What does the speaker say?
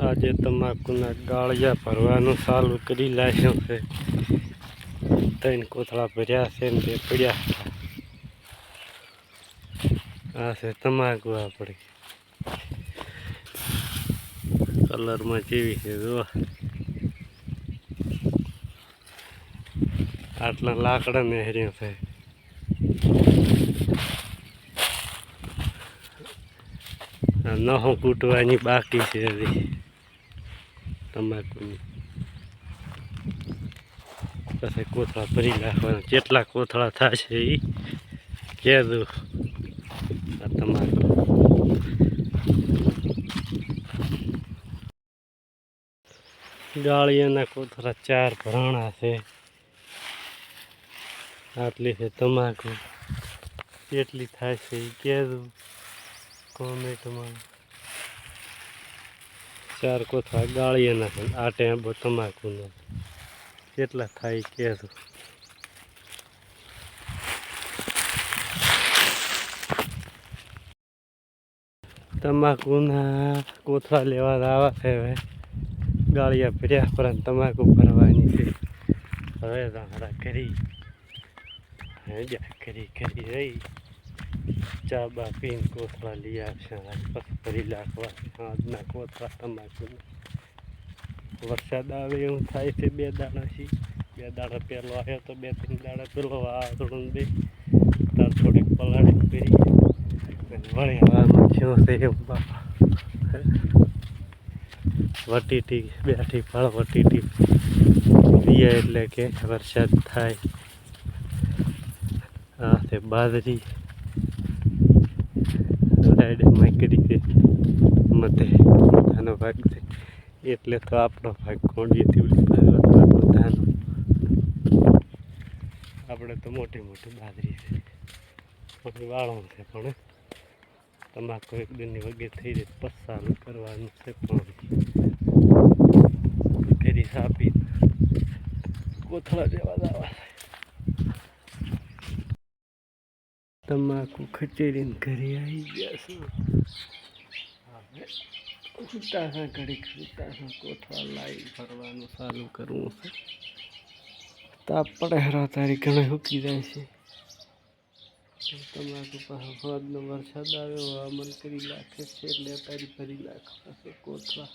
આજે તમાકુના ગાળિયા ભરવાનું ચાલુ કરી લાગ્યું છે. 3 કોથળા ભર્યા છે ને 2 પડ્યા. આ છે તમાકુ આપણી. કલરમાં જેવી છે જો. આટલા લાકડા નેહર્યા છે. નહો કૂટવાની બાકી છે હજી તમાકુની. પછી કોથળા ભરી નાખવાના. જેટલા કોથળા થશે એ કહેજો. આ તમાકુ ગાળિયાના કોથળા 4 ભરાણા છે. આટલી છે તમાકુ. કેટલી થાય છે એ કહેજો કોમેન્ટમાં. 4 કોથળા ગાળિયાના છે. 8 એંબો તમાકુના. કેટલા થાય કહેજો. તમાકુના કોથળા લેવા આવ્યા છે. હવે ગાળિયા ભર્યા પર તમાકુ ભરવાની છે. હવે ધારા કરી કરી રહી ચા બા પીને કોથળા લઈ આવશે. પછી ભરી નાખવા આજના કોથળા તમાકુના. વરસાદ આવે એવું થાય છે. 2 દાડાથી 2 દાડા પહેલો આવ્યો તો 2-3 દાડા પેલો વાવાઝોડું 2 તાર થોડીક પલાળી કરી વળી હવામાં થયો છે એમ બાપા. વટીટી બેઠી ફળ વટીટી પીએ એટલે કે વરસાદ થાય. આ છે બાજરી સાઈડ માકડી છે. મધ્યનો ભાગ છે એટલે તો આપણો ભાગ કોંડીએથી ઉલી બધાનો. આપણે તો મોટી મોટી બાજરી છે. મોટી વાળો છે પણ તમાકુ 1 દિનની વગે થઈ જાય પછી ચાલુ કરવાનું છે. પણ ફેરી સાપી કોથળા જેવા દાવા તમાકુ ખચેરીને ઘરે આવી ગયા છે. ઉતાસા ઘડીક ઉતાસા કોથળા લાવી ભરવાનું ચાલુ કરવું છે. તાપ પડે હરા તારી ઘણા સૂકી જાય છે. તમાકુ પાસે ફોજનો વરસાદ આવ્યો હવામાન કરી નાખે છે એટલે તારી ભરી નાખવા છે કોથળા.